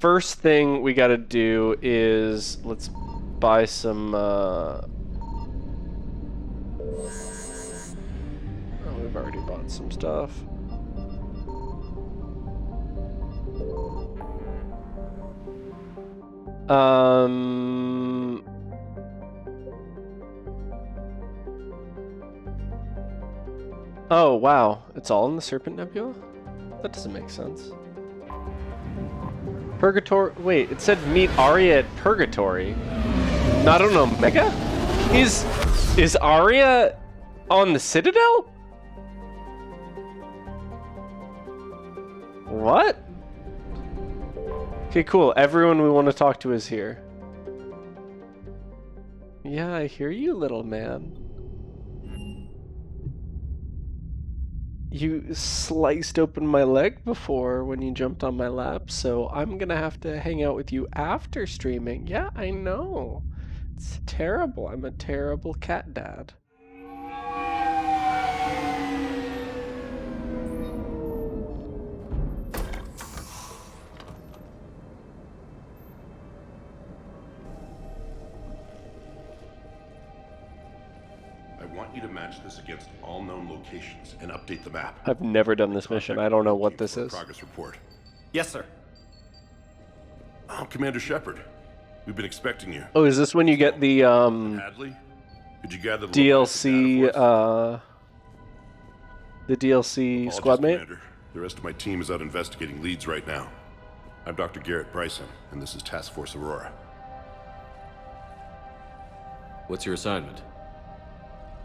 first thing we gotta do is let's buy some. Oh, we've already bought some stuff. Oh, wow. It's all in the Serpent Nebula? That doesn't make sense. Purgatory. Wait, it said meet Arya at Purgatory. Not on Omega? Is Arya on the Citadel? What? Okay, cool. Everyone we want to talk to is here. Yeah, I hear you, little man. You sliced open my leg before when you jumped on my lap, so I'm gonna have to hang out with you after streaming. Yeah, I know. It's terrible. I'm a terrible cat dad. I want you to match this against all known locations and update the map. I've never done this mission. I don't know what this is. Progress report. Yes, sir. Oh, Commander Shepard. We've been expecting you. Oh, is this when you get the Hadley? Did you gather the DLC the DLC squad mate? Commander. The rest of my team is out investigating leads right now. I'm Dr. Garrett Bryson, and this is Task Force Aurora. What's your assignment?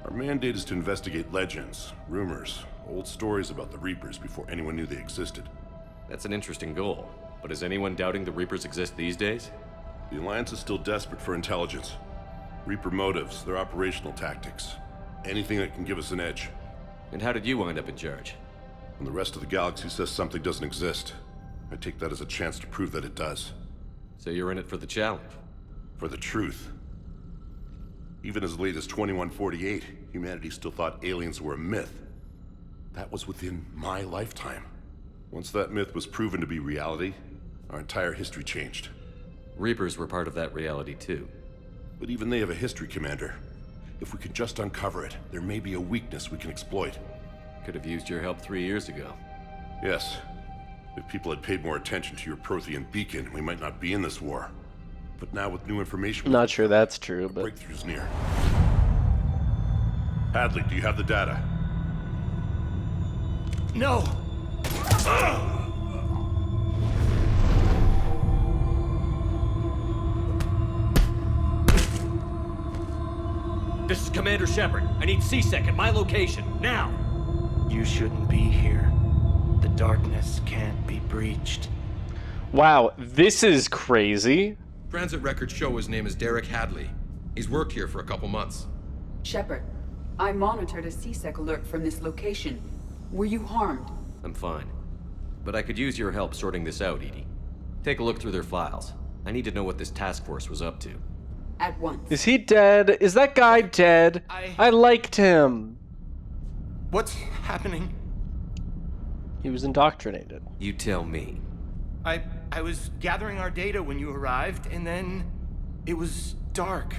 Our mandate is to investigate legends, rumors, old stories about the Reapers before anyone knew they existed. That's an interesting goal, but is anyone doubting the Reapers exist these days? The Alliance is still desperate for intelligence. Reaper motives, their operational tactics. Anything that can give us an edge. And how did you wind up in charge? When the rest of the galaxy says something doesn't exist, I take that as a chance to prove that it does. So you're in it for the challenge? For the truth. Even as late as 2148, humanity still thought aliens were a myth. That was within my lifetime. Once that myth was proven to be reality, our entire history changed. Reapers were part of that reality too. But even they have a history, Commander. If we could just uncover it, there may be a weakness we can exploit. Could have used your help 3 years ago. Yes. If people had paid more attention to your Prothean beacon, we might not be in this war. But now with new information... I'm not sure that's true, but... breakthrough's near. Hadley, do you have the data? No! This is Commander Shepard. I need C-Sec at my location, now! You shouldn't be here. The darkness can't be breached. Wow, this is crazy. Transit records show his name is Derek Hadley. He's worked here for a couple months. Shepard, I monitored a C-Sec alert from this location. Were you harmed? I'm fine. But I could use your help sorting this out, Edie. Take a look through their files. I need to know what this task force was up to. At once. Is he dead? Is that guy dead? I liked him. What's happening? He was indoctrinated. You tell me. I was gathering our data when you arrived, and then it was dark.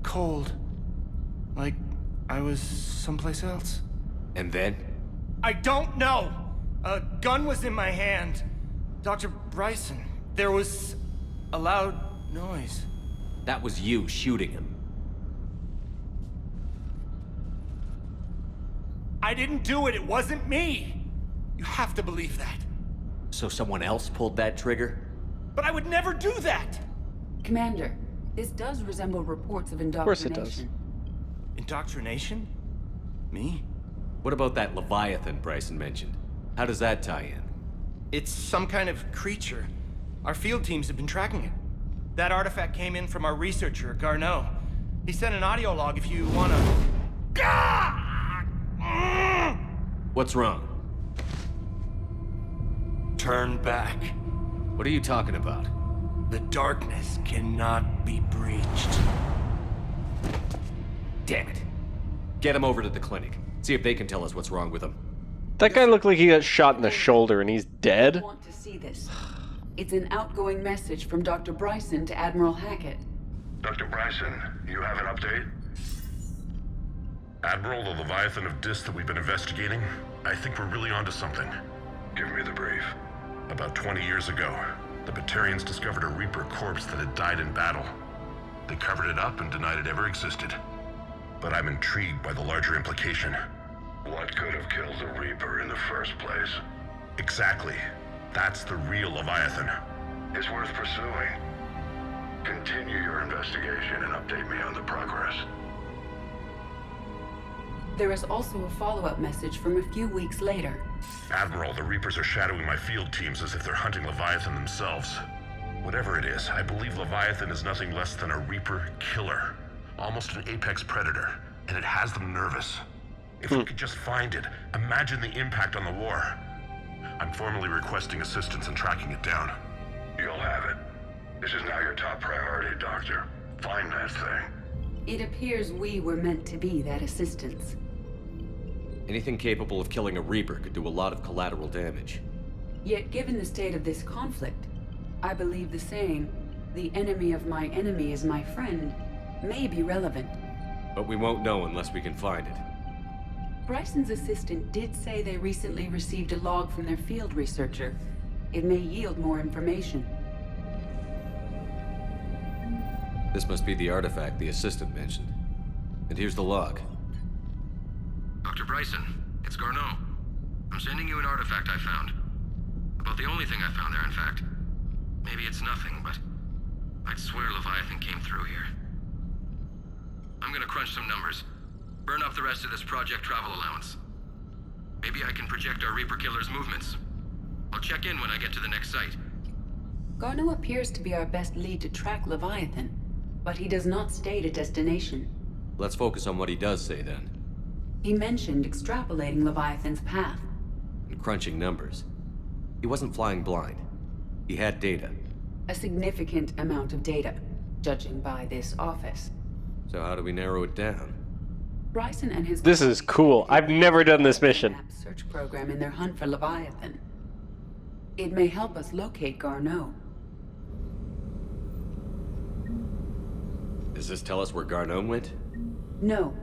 Cold. Like I was someplace else. And then? I don't know! A gun was in my hand. Dr. Bryson, there was a loud noise. That was you shooting him. I didn't do it, it wasn't me! You have to believe that. So someone else pulled that trigger? But I would never do that! Commander, this does resemble reports of course it indoctrination. does. Indoctrination? Me? What about that Leviathan Bryson mentioned? How does that tie in? It's some kind of creature. Our field teams have been tracking it. That artifact came in from our researcher, Garneau. He sent an audio log if you wanna... What's wrong? Turn back. What are you talking about? The darkness cannot be breached. Damn it. Get him over to the clinic. See if they can tell us what's wrong with him. That guy looked like he got shot in the shoulder and he's I dead. want to see this. It's an outgoing message from Dr. Bryson to Admiral Hackett. Dr. Bryson, you have an update? Admiral, the Leviathan of Dis that we've been investigating, I think we're really onto something. Give me the brief. About 20 years ago, the Batarians discovered a Reaper corpse that had died in battle. They covered it up and denied it ever existed. But I'm intrigued by the larger implication. What could have killed the Reaper in the first place? Exactly. That's the real Leviathan. It's worth pursuing. Continue your investigation and update me on the progress. There is also a follow-up message from a few weeks later. Admiral, the Reapers are shadowing my field teams as if they're hunting Leviathan themselves. Whatever it is, I believe Leviathan is nothing less than a Reaper killer. Almost an apex predator, and it has them nervous. If we could just find it, imagine the impact on the war. I'm formally requesting assistance in tracking it down. You'll have it. This is now your top priority, Doctor. Find that thing. It appears we were meant to be that assistance. Anything capable of killing a Reaper could do a lot of collateral damage. Yet given the state of this conflict, I believe the saying, "The enemy of my enemy is my friend," may be relevant. But we won't know unless we can find it. Bryson's assistant did say they recently received a log from their field researcher. It may yield more information. This must be the artifact the assistant mentioned. And here's the log. Dr. Bryson, it's Garneau. I'm sending you an artifact I found. About the only thing I found there, in fact. Maybe it's nothing, but I'd swear Leviathan came through here. I'm gonna crunch some numbers. Burn up the rest of this project travel allowance. Maybe I can project our Reaper killer's movements. I'll check in when I get to the next site. Garneau appears to be our best lead to track Leviathan, but he does not state a destination. Let's focus on what he does say then. He mentioned extrapolating Leviathan's path. And crunching numbers. He wasn't flying blind. He had data. A significant amount of data, judging by this office. So how do we narrow it down? Bryson and his... This is cool. I've never done this mission. ...search program in their hunt for Leviathan. It may help us locate Garneau. Does this tell us where Garneau went? No.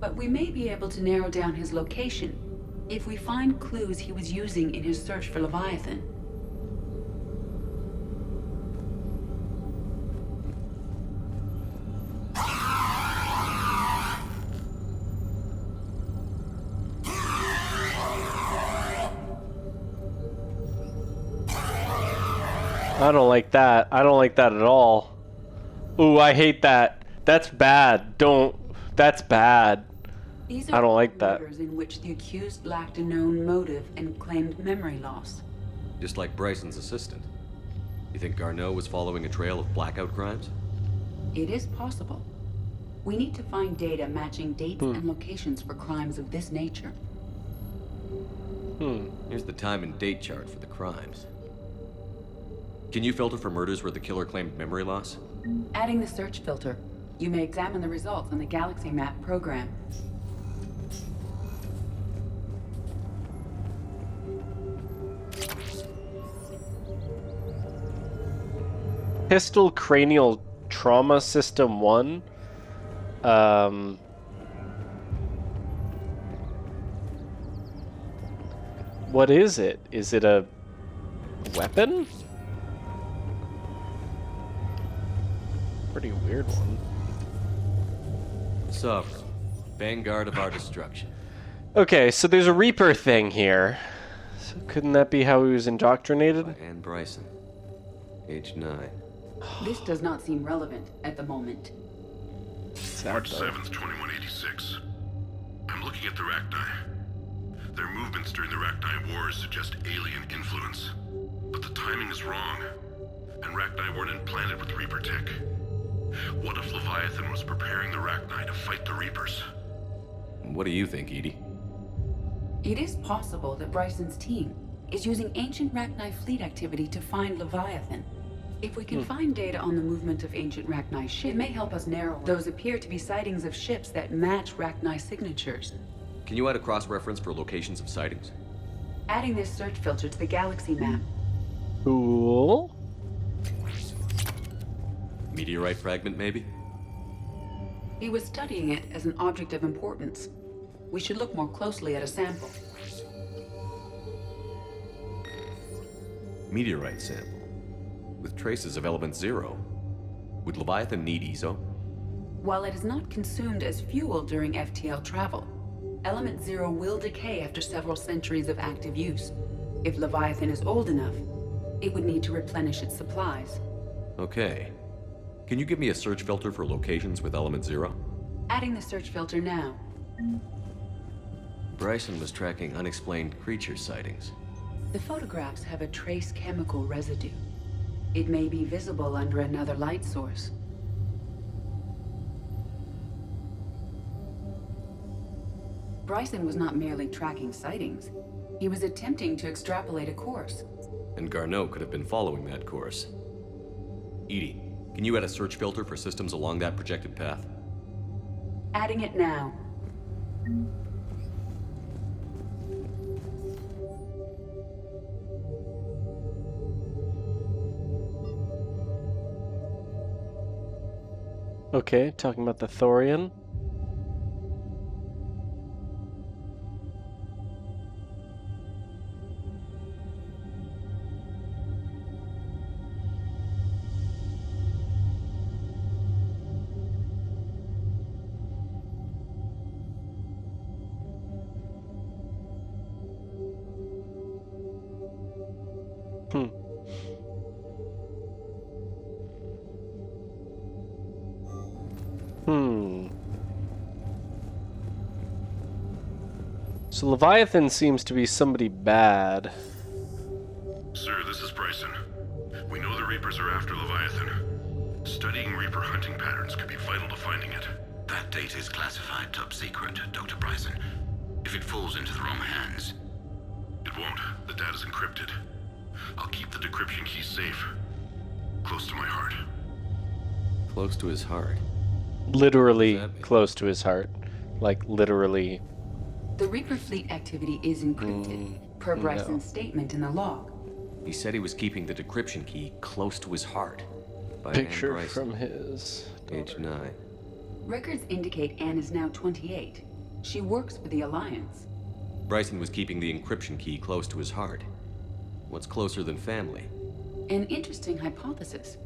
But we may be able to narrow down his location if we find clues he was using in his search for Leviathan. I don't like that. I don't like that at all. Ooh, I hate that. That's bad. Don't. That's bad. These I are don't like that. murders in which the accused lacked a known motive and claimed memory loss. Just like Bryson's assistant. You think Garneau was following a trail of blackout crimes? It is possible. We need to find data matching dates and locations for crimes of this nature. Here's the time and date chart for the crimes. Can you filter for murders where the killer claimed memory loss? Adding the search filter, you may examine the results on the Galaxy Map program. Pistol cranial trauma system 1. What is it? Is it a weapon? Pretty weird one. Sovereign. Vanguard of our destruction. Okay, so there's a Reaper thing here. So couldn't that be how he was indoctrinated? By Anne Bryson. Age 9. This does not seem relevant at the moment. March 7th, 2186. I'm looking at the Rachni. Their movements during the Rachni Wars suggest alien influence. But the timing is wrong. And Rachni weren't implanted with Reaper tech. What if Leviathan was preparing the Rachni to fight the Reapers? What do you think, Edie? It is possible that Bryson's team is using ancient Rachni fleet activity to find Leviathan. If we can find data on the movement of ancient Rachni ships, it may help us narrow. Those appear to be sightings of ships that match Rachni signatures. Can you add a cross-reference for locations of sightings? Adding this search filter to the Galaxy Map. Cool. Meteorite fragment, maybe? He was studying it as an object of importance. We should look more closely at a sample. Meteorite sample. With traces of element 0. Would Leviathan need ESO? While it is not consumed as fuel during FTL travel, element 0 will decay after several centuries of active use. If Leviathan is old enough, it would need to replenish its supplies. Okay. Can you give me a search filter for locations with element 0? Adding the search filter now. Bryson was tracking unexplained creature sightings. The photographs have a trace chemical residue. It may be visible under another light source. Bryson was not merely tracking sightings. He was attempting to extrapolate a course. And Garneau could have been following that course. Edie, can you add a search filter for systems along that projected path? Adding it now. Okay, talking about the Thorian. So Leviathan seems to be somebody bad. Sir, this is Bryson. We know the Reapers are after Leviathan. Studying Reaper hunting patterns could be vital to finding it. That data is classified top secret, Dr. Bryson. If it falls into the wrong hands... It won't. The data's encrypted. I'll keep the decryption key safe. Close to my heart. Close to his heart. Literally What does that mean? close to his heart. Like, literally. The Reaper fleet activity is encrypted, per Bryson's statement in the log. He said he was keeping the decryption key close to his heart. By Anne Picture Bryson, from his age 9. Records indicate Anne is now 28. She works for the Alliance. Bryson was keeping the encryption key close to his heart. What's closer than family? An interesting hypothesis,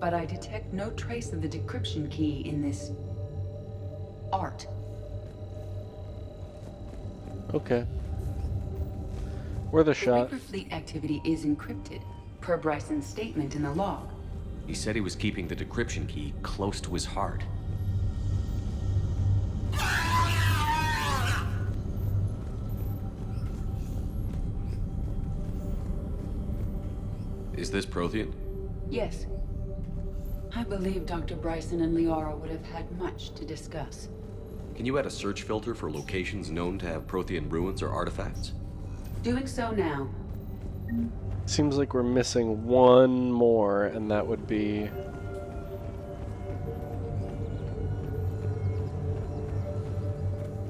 but I detect no trace of the decryption key in this... art. Okay. Worth a The shot. Reaper fleet activity is encrypted, per Bryson's statement in the log. He said he was keeping the decryption key close to his heart. Is this Prothean? Yes. I believe Dr. Bryson and Liara would have had much to discuss. Can you add a search filter for locations known to have Prothean ruins or artifacts? Doing so now. Seems like we're missing one more, and that would be...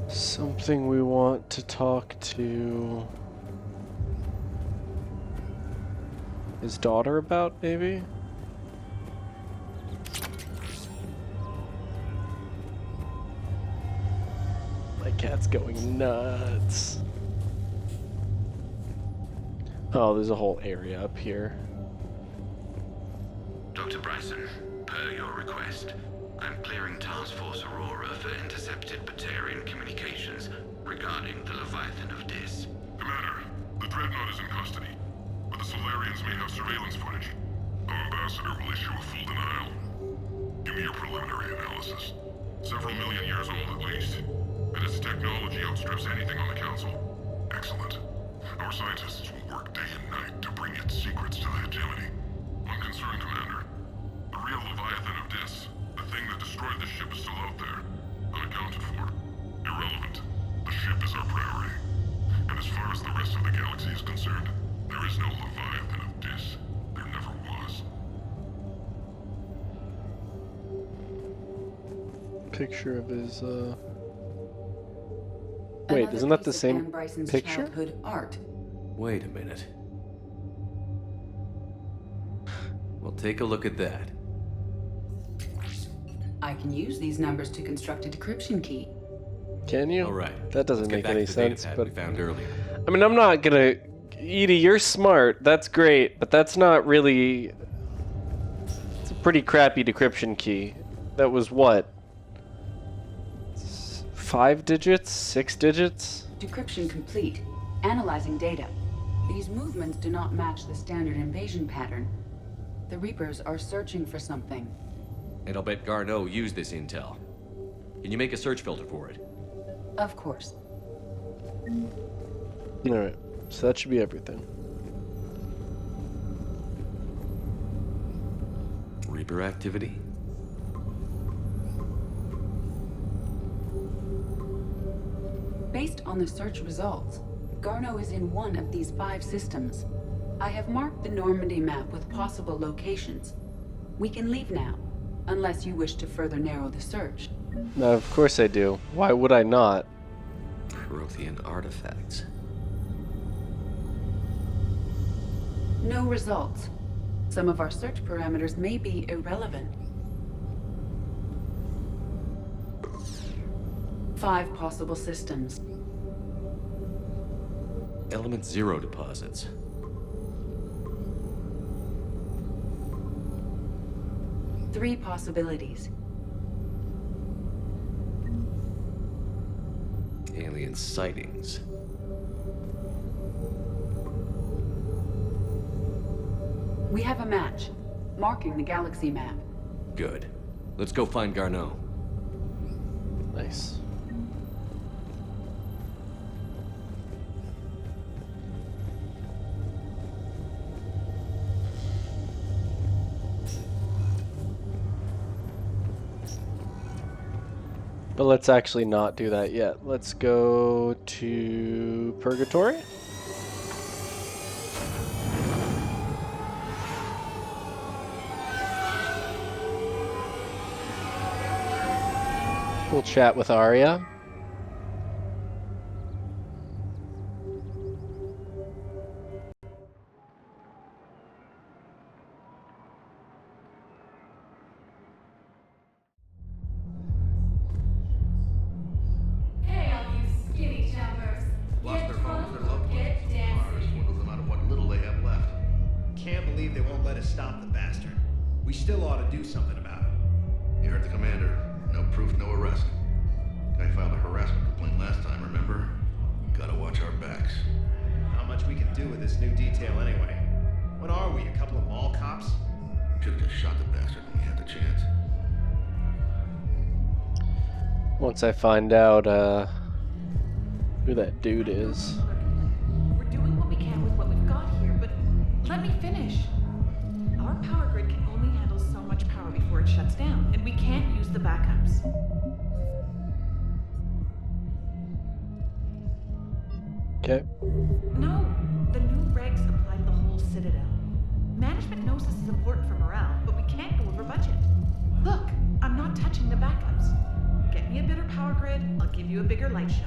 something we want to talk to... his daughter about, maybe? My cat's going nuts. Oh, there's a whole area up here. Dr. Bryson, per your request, I'm clearing Task Force Aurora for intercepted Batarian communications regarding the Leviathan of Dis. Commander, the Dreadnought is in custody, but the Solarians may have surveillance footage. Our ambassador will issue a full denial. Give me your preliminary analysis. Several million years old at least, and its technology outstrips anything on the Council. Excellent. Our scientists will work day and night to bring its secrets to the hegemony. Unconcerned, Commander. The real Leviathan of Dis, the thing that destroyed the ship, is still out there. Unaccounted for. Irrelevant. The ship is our priority. And as far as the rest of the galaxy is concerned, there is no Leviathan of Dis. There never was. Picture of his, Wait, Another isn't that piece the of same Anne Bryson's picture? childhood art. Wait a minute. Well, take a look at that. I can use these numbers to construct a decryption key. Can you? All right. That doesn't Let's get make back any to the data sense. pad But we found earlier. I mean, I'm not gonna. Edie, you're smart. That's great, but that's not really. It's a pretty crappy decryption key. That was what? 5 digits? 6 digits? Decryption complete. Analyzing data. These movements do not match the standard invasion pattern. The Reapers are searching for something. And I'll bet Garneau used this intel. Can you make a search filter for it? Of course. Alright, so that should be everything. Reaper activity? Based on the search results, Garneau is in one of these 5 systems. I have marked the Normandy map with possible locations. We can leave now, unless you wish to further narrow the search. No, of course I do. Why would I not? Prothean artifacts. No results. Some of our search parameters may be irrelevant. 5 possible systems. Element 0 deposits. Three possibilities. Alien sightings. We have a match, marking the galaxy map. Good. Let's go find Garneau. Nice. But let's actually not do that yet. Let's go to Purgatory. We'll chat with Arya. Hey, all you skinny jumpers. Lost their Get homes, drunk, their loved ones, get cars, dancing. swindled them out of what little they have left. Can't believe they won't let us stop the bastard. We still ought to do something about it. You heard the commander. No proof, no arrest. Guy filed a harassment complaint last time, remember? Gotta watch our backs. How much we can do with this new detail anyway? What are we, a couple of mall cops? Should've just shot the bastard when we had the chance. Once I find out who that dude is. We're doing what we can with what we've got here, but let me finish. Our power grid can only handle so much power before it shuts down, and we can't use the backups. Okay. No, the new regs apply to the whole Citadel. Management knows this is important for morale, but we can't go over budget. Look, I'm not touching the backups. Get me a better power grid, I'll give you a bigger light show.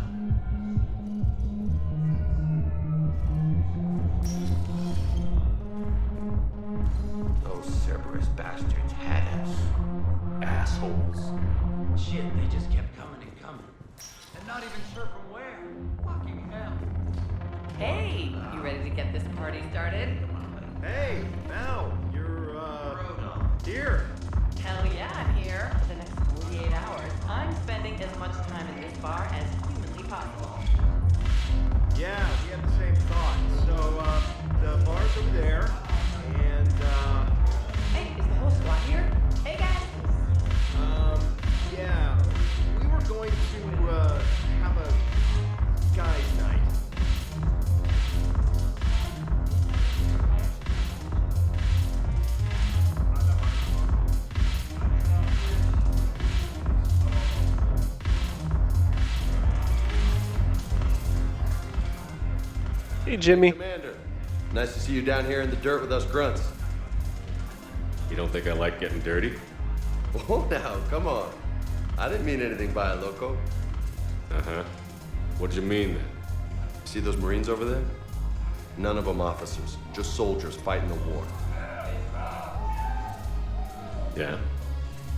Those Cerberus bastards had us. Assholes. Shit, they just kept coming and coming. And not even sure from where. Fucking hell. Hey, you ready to get this party started? Hey, Mel, you're, Frodo. here. Hell yeah, I'm here. For the next 48 hours, I'm spending as much time in this bar as humanly possible. Yeah, we had the same thought. So, the bar's over there, and, Hey, is the whole squad here? Hey guys! yeah, we were going to, have a guys' night. Hey, Jimmy. Commander, nice to see you down here in the dirt with us grunts. You don't think I like getting dirty? Oh, now, come on. I didn't mean anything by it, loco. Uh-huh. What did you mean then? See those Marines over there? None of them officers, just soldiers fighting the war. Yeah?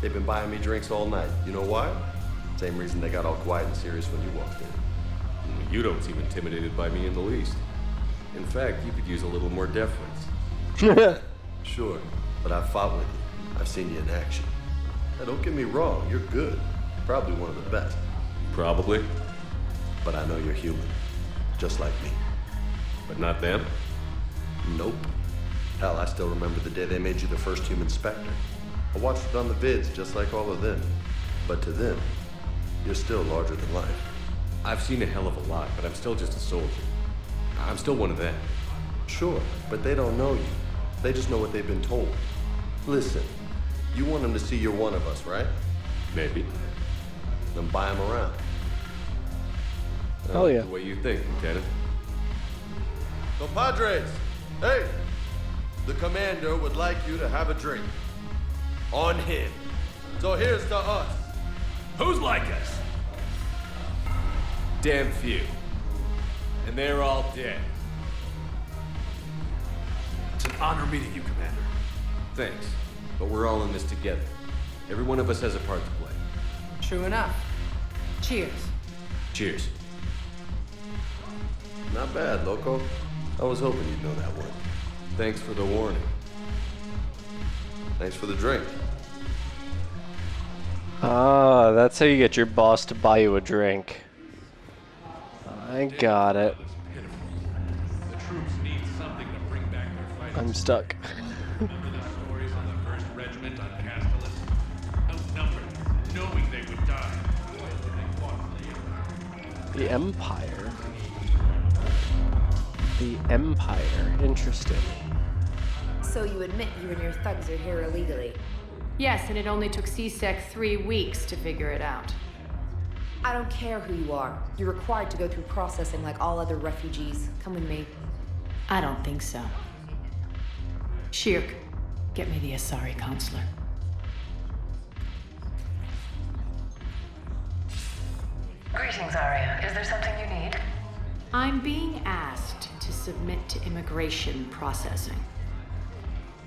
They've been buying me drinks all night. You know why? Same reason they got all quiet and serious when you walked in. You don't seem intimidated by me in the least. In fact, you could use a little more deference. Sure, but I've fought with you. I've seen you in action. Now, don't get me wrong, you're good. Probably one of the best. Probably. But I know you're human. Just like me. But not them? Nope. Hell, I still remember the day they made you the first human Spectre. I watched it on the vids, just like all of them. But to them, you're still larger than life. I've seen a hell of a lot, but I'm still just a soldier. I'm still one of them. Sure, but they don't know you. They just know what they've been told. Listen, you want them to see you're one of us, right? Maybe. Then buy them around. Hell yeah. The way you think, Lieutenant. Compadres, hey! The commander would like you to have a drink. On him. So here's to us. Who's like us? Damn few. And they're all dead. It's an honor meeting you, Commander. Thanks. But we're all in this together. Every one of us has a part to play. True enough. Cheers. Cheers. Not bad, Loco. I was hoping you'd know that one. Thanks for the warning. Thanks for the drink. Ah, that's how you get your boss to buy you a drink. I got it. The troops need something to bring back their fighting. I'm stuck. Remember the stories on the 1st Regiment on Castellus? Outnumbered, knowing they would die. They fought for The Empire. The Empire. Interesting. So you admit you and your thugs are here illegally? Yes, and it only took CSEC 3 weeks to figure it out. I don't care who you are. You're required to go through processing like all other refugees. Come with me. I don't think so. Shirk, get me the Asari consular. Greetings, Arya. Is there something you need? I'm being asked to submit to immigration processing.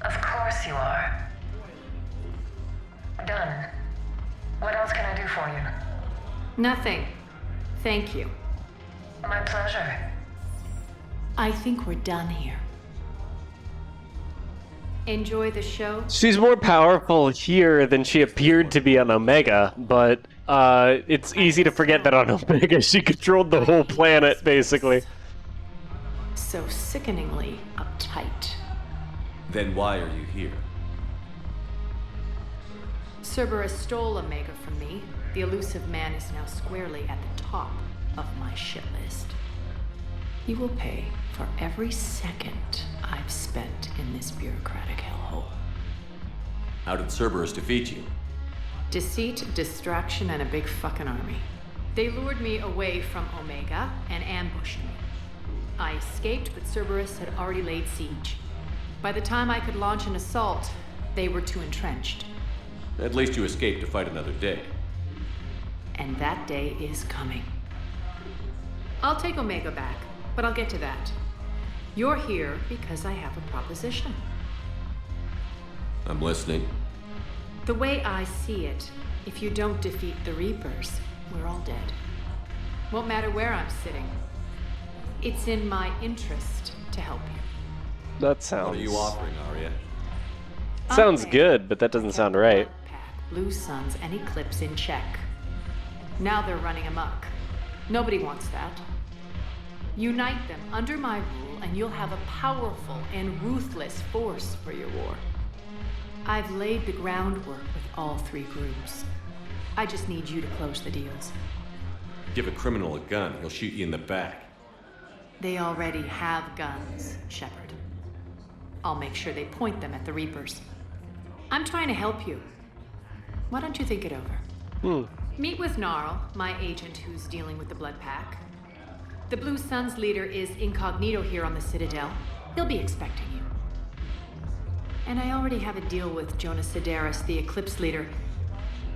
Of course you are. Done. What else can I do for you? Nothing. Thank you. My pleasure. I think we're done here. Enjoy the show. She's more powerful here than she appeared to be on Omega, but it's easy to forget that on Omega she controlled the whole planet, basically. So sickeningly uptight. Then why are you here? Cerberus stole Omega from me. The elusive man is now squarely at the top of my shit list. He will pay for every second I've spent in this bureaucratic hellhole. How did Cerberus defeat you? Deceit, distraction, and a big fucking army. They lured me away from Omega and ambushed me. I escaped, but Cerberus had already laid siege. By the time I could launch an assault, they were too entrenched. At least you escaped to fight another day. And that day is coming. I'll take Omega back, but I'll get to that. You're here because I have a proposition. I'm listening. The way I see it, if you don't defeat the Reapers, we're all dead. Won't matter where I'm sitting. It's in my interest to help you. That sounds... What are you offering, Arya? Sounds good, but that doesn't sound right. Blue Suns and Eclipse in check. Now they're running amok. Nobody wants that. Unite them under my rule, and you'll have a powerful and ruthless force for your war. I've laid the groundwork with all 3 groups. I just need you to close the deals. Give a criminal a gun, he'll shoot you in the back. They already have guns, Shepard. I'll make sure they point them at the Reapers. I'm trying to help you. Why don't you think it over? Meet with Gnarl, my agent who's dealing with the Blood Pack. The Blue Suns leader is incognito here on the Citadel. He'll be expecting you. And I already have a deal with Jonas Sedaris, the Eclipse leader.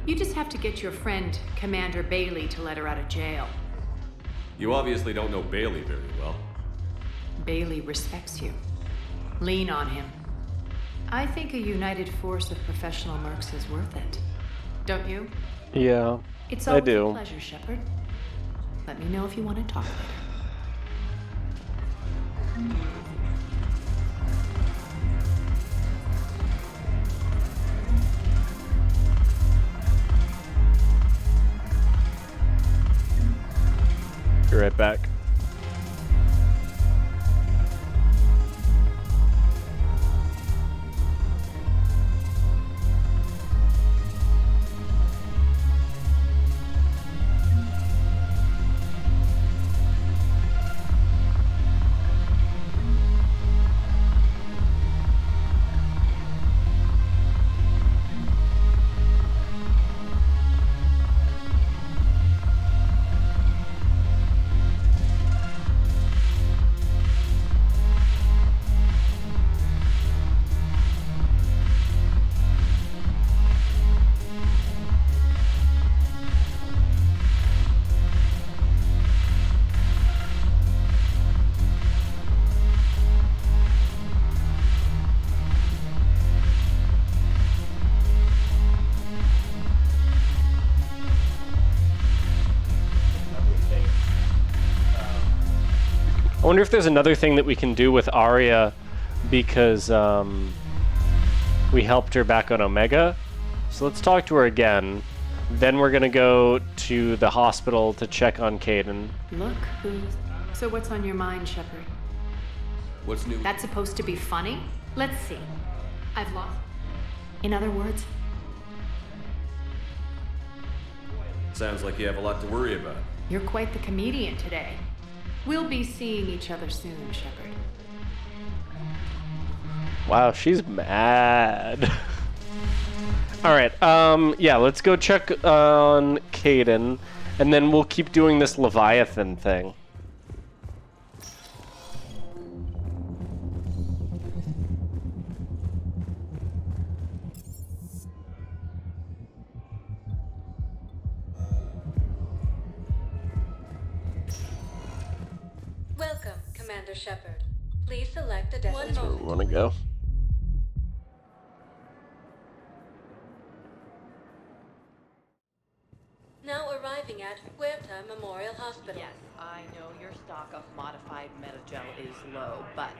You just have to get your friend, Commander Bailey, to let her out of jail. You obviously don't know Bailey very well. Bailey respects you. Lean on him. I think a united force of professional mercs is worth it. Don't you? Yeah, It's I always do. a pleasure, Shepard. Let me know if you want to talk later. Be right back. I wonder if there's another thing that we can do with Arya because we helped her back on Omega. So let's talk to her again. Then we're gonna go to the hospital to check on Kaidan. Look who's... So what's on your mind, Shepard? What's new? That's supposed to be funny? Let's see. I've lost... In other words... Sounds like you have a lot to worry about. You're quite the comedian today. We'll be seeing each other soon, Shepard. Wow, she's mad. All right, yeah, let's go check on Kaidan, and then we'll keep doing this Leviathan thing. Welcome, Commander Shepard. Please select a destination. That's where we want to go. Now arriving at Huerta Memorial Hospital. Yes, I know your stock of modified metagel is low, but...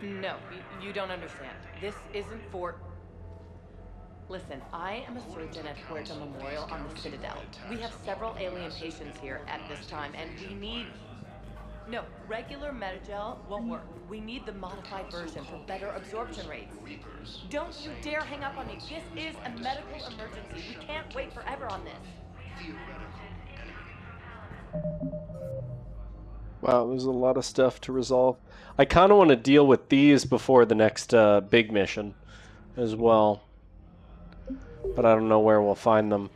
No, you don't understand. This isn't for... Listen, I am a surgeon at Huerta Memorial on the Citadel. We have several alien patients here at this time, and we need... No, regular metagel won't work. We need the modified version for better absorption rates. Don't you dare hang up on me. This is a medical emergency. We can't wait forever on this. Wow, there's a lot of stuff to resolve. I kind of want to deal with these before the next big mission as well. But I don't know where we'll find them.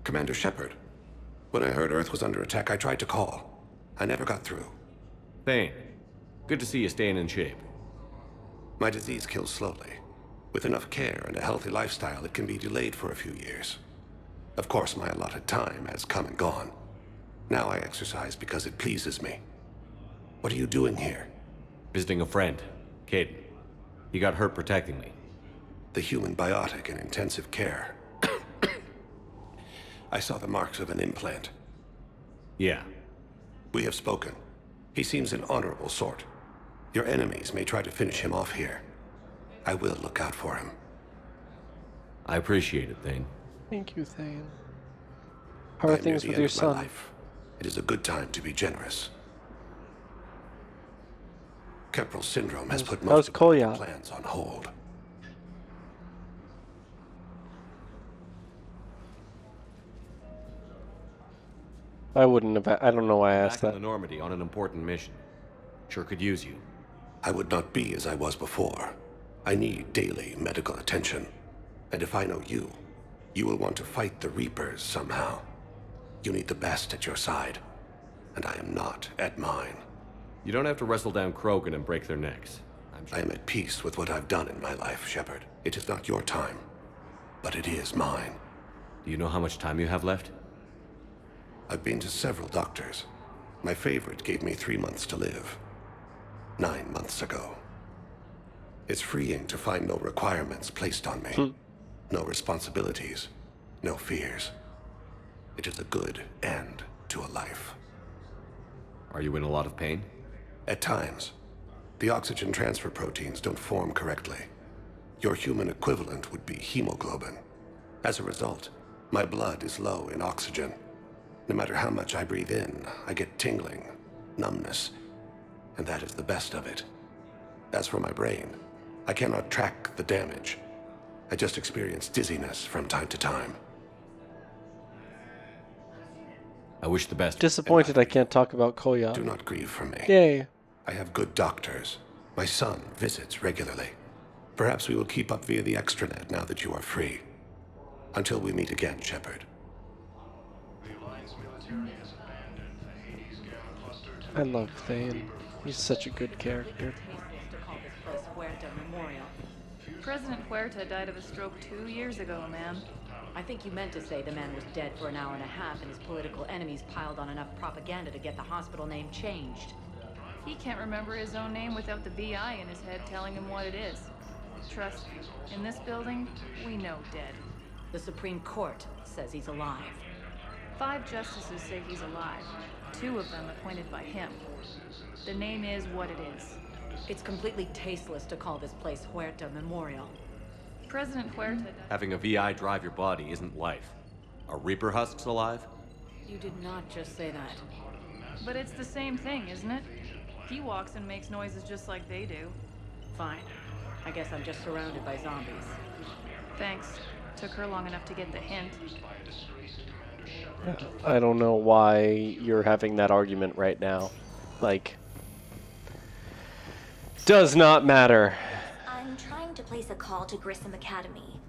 Commander Shepard. When I heard Earth was under attack, I tried to call. I never got through. Thane, good to see you staying in shape. My disease kills slowly. With enough care and a healthy lifestyle, it can be delayed for a few years. Of course, my allotted time has come and gone. Now I exercise because it pleases me. What are you doing here? Visiting a friend, Kaidan. He got hurt protecting me. The human biotic in intensive care. I saw the marks of an implant. Yeah. We have spoken. He seems an honorable sort. Your enemies may try to finish him off here. I will look out for him. I appreciate it, Thane. Thank you, Thane. How are things with your son? Life. It is a good time to be generous. Kepral syndrome has put most of my plans on hold. I wouldn't have. I don't know why I asked Back that. in the Normandy on an important mission. Sure could use you. I would not be as I was before. I need daily medical attention. And if I know you, you will want to fight the Reapers somehow. You need the best at your side. And I am not at mine. You don't have to wrestle down Krogan and break their necks. I am at peace with what I've done in my life, Shepard. It is not your time, but it is mine. Do you know how much time you have left? I've been to several doctors. My favorite gave me 3 months to live. 9 months ago. It's freeing to find no requirements placed on me. No responsibilities, no fears. It is a good end to a life. Are you in a lot of pain? At times. The oxygen transfer proteins don't form correctly. Your human equivalent would be hemoglobin. As a result, my blood is low in oxygen. No matter how much I breathe in, I get tingling, numbness, and that is the best of it. As for my brain, I cannot track the damage. I just experience dizziness from time to time. I wish the best. Disappointed I can't talk about Koya. Do not grieve for me. Yay. I have good doctors. My son visits regularly. Perhaps we will keep up via the extranet now that you are free. Until we meet again, Shepard. I love Thane. He's such a good character. President Huerta died of a stroke 2 years ago, ma'am. I think you meant to say the man was dead for an hour and a half and his political enemies piled on enough propaganda to get the hospital name changed. He can't remember his own name without the VI in his head telling him what it is. Trust me, in this building, we know dead. The Supreme Court says he's alive. 5 justices say he's alive. 2 of them appointed by him. The name is what it is. It's completely tasteless to call this place Huerta Memorial. President Huerta... Having a VI drive your body isn't life. Are Reaper husks alive? You did not just say that. But it's the same thing, isn't it? He walks and makes noises just like they do. Fine. I guess I'm just surrounded by zombies. Thanks. Took her long enough to get the hint. I don't know why you're having that argument right now. Like, does not matter. I'm trying to place a call to Grissom Academy.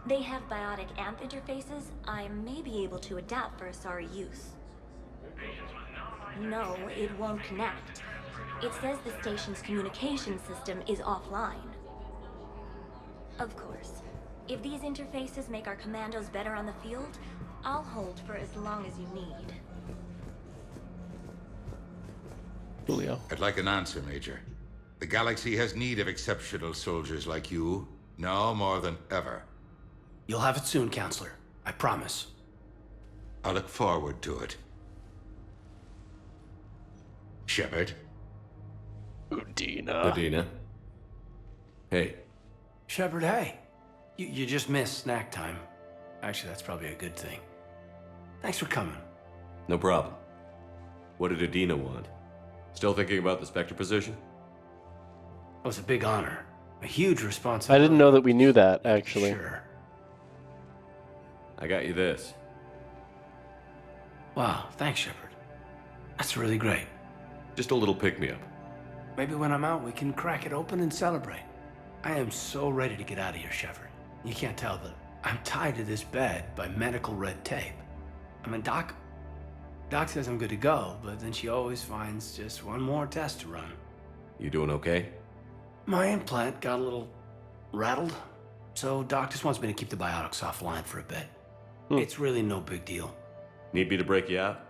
They have biotic AMP interfaces I may be able to adapt for Asari use. No, it won't connect. It says the station's communication system is offline. Of course, if these interfaces make our commandos better on the field, I'll hold for as long as you need. Julio. I'd like an answer, Major. The galaxy has need of exceptional soldiers like you, now more than ever. You'll have it soon, Counselor. I promise. I look forward to it. Shepard? Udina. Hey. Shepard, hey. You just missed snack time. Actually, that's probably a good thing. Thanks for coming. No problem. What did Udina want? Still thinking about the Spectre position? It was a big honor. A huge responsibility. I didn't know that we knew that, actually. Sure. I got you this. Wow, thanks, Shepard. That's really great. Just a little pick-me-up. Maybe when I'm out, we can crack it open and celebrate. I am so ready to get out of here, Shepard. You can't tell, but I'm tied to this bed by medical red tape. I mean, Doc says I'm good to go, but then she always finds just one more test to run. You doing okay? My implant got a little rattled, so Doc just wants me to keep the biotics offline for a bit. It's really no big deal. Need me to break you out?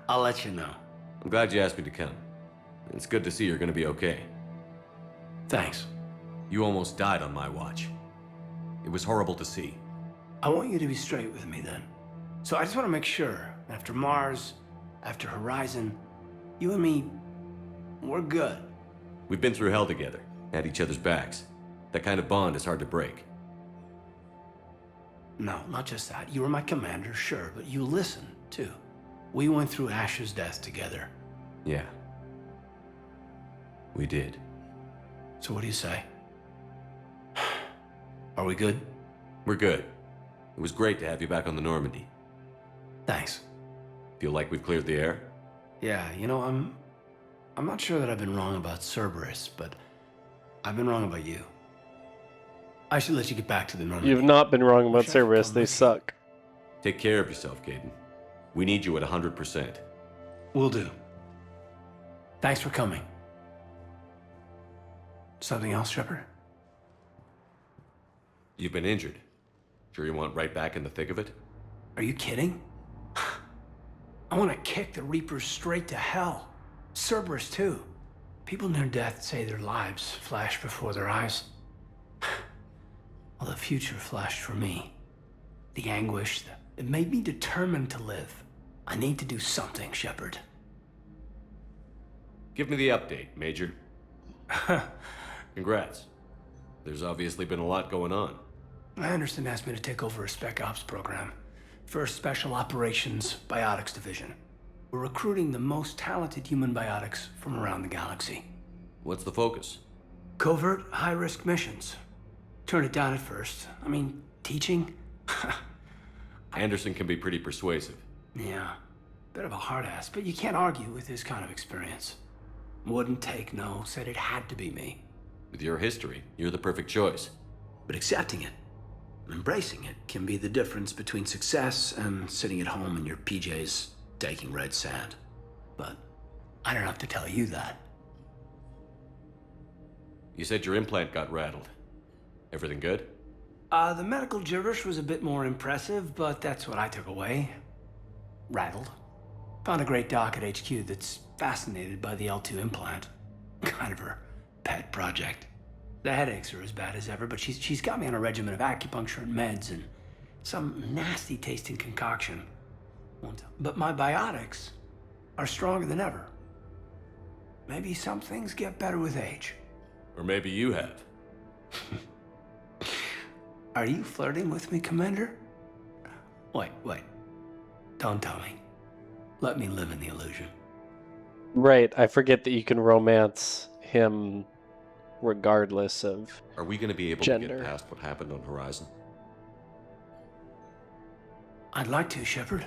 I'll let you know. I'm glad you asked me to come. It's good to see you're gonna be okay. Thanks. You almost died on my watch. It was horrible to see. I want you to be straight with me then. So I just want to make sure, after Mars, after Horizon, you and me, we're good. We've been through hell together, had each other's backs. That kind of bond is hard to break. No, not just that. You were my commander, sure, but you listened, too. We went through Ash's death together. Yeah. We did. So what do you say? Are we good? We're good. It was great to have you back on the Normandy. Thanks. Feel like we've cleared the air? Yeah, you know, I'm not sure that I've been wrong about Cerberus, but I've been wrong about you. I should let you get back to the Normandy. You've not been wrong about Cerberus. They suck. Take care of yourself, Caden. We need you at 100%. Will do. Thanks for coming. Something else, Shepard? You've been injured. Sure you want right back in the thick of it? Are you kidding? I want to kick the Reapers straight to hell. Cerberus, too. People near death say their lives flash before their eyes. Well, the future flashed for me. The anguish, it made me determined to live. I need to do something, Shepard. Give me the update, Major. Congrats. There's obviously been a lot going on. Anderson asked me to take over a Spec Ops program. First Special Operations Biotics Division. We're recruiting the most talented human biotics from around the galaxy. What's the focus? Covert, high-risk missions. Turned it down at first. I mean, teaching? Anderson can be pretty persuasive. Yeah, bit of a hard ass, but you can't argue with his kind of experience. Wouldn't take no, said it had to be me. With your history, you're the perfect choice. But accepting it, embracing it, can be the difference between success and sitting at home in your PJs taking red sand. But I don't have to tell you that. You said your implant got rattled. Everything good? The medical gibberish was a bit more impressive, but that's what I took away. Rattled. Found a great doc at HQ that's fascinated by the L2 implant. Kind of her pet project. The headaches are as bad as ever, but she's got me on a regimen of acupuncture and meds and some nasty tasting concoction. But my biotics are stronger than ever. Maybe some things get better with age. Or maybe you have. Are you flirting with me, Commander? Wait. Don't tell me. Let me live in the illusion. Right, I forget that you can romance him regardless of Are we going to be able gender. to get past what happened on Horizon? I'd like to, Shepard.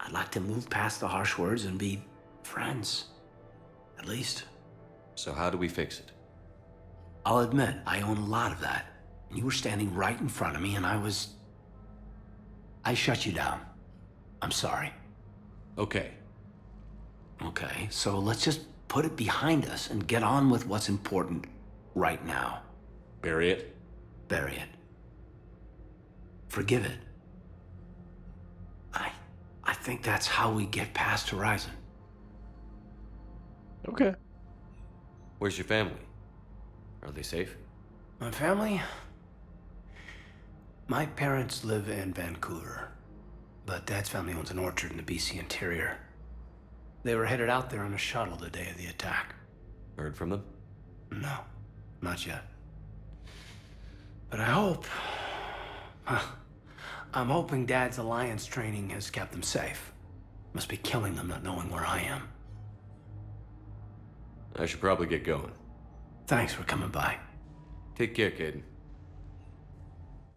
I'd like to move past the harsh words and be friends. At least. So how do we fix it? I'll admit, I own a lot of that. And you were standing right in front of me and I shut you down. I'm sorry. Okay. Okay, so let's just put it behind us and get on with what's important right now. Bury it? Bury it. Forgive it. I think that's how we get past Horizon. Okay. Where's your family? Are they safe? My family? My parents live in Vancouver, but Dad's family owns an orchard in the BC interior. They were headed out there on a shuttle the day of the attack. Heard from them? No, not yet. But I hope... I'm hoping Dad's Alliance training has kept them safe. Must be killing them not knowing where I am. I should probably get going. Thanks for coming by. Take care, Caden.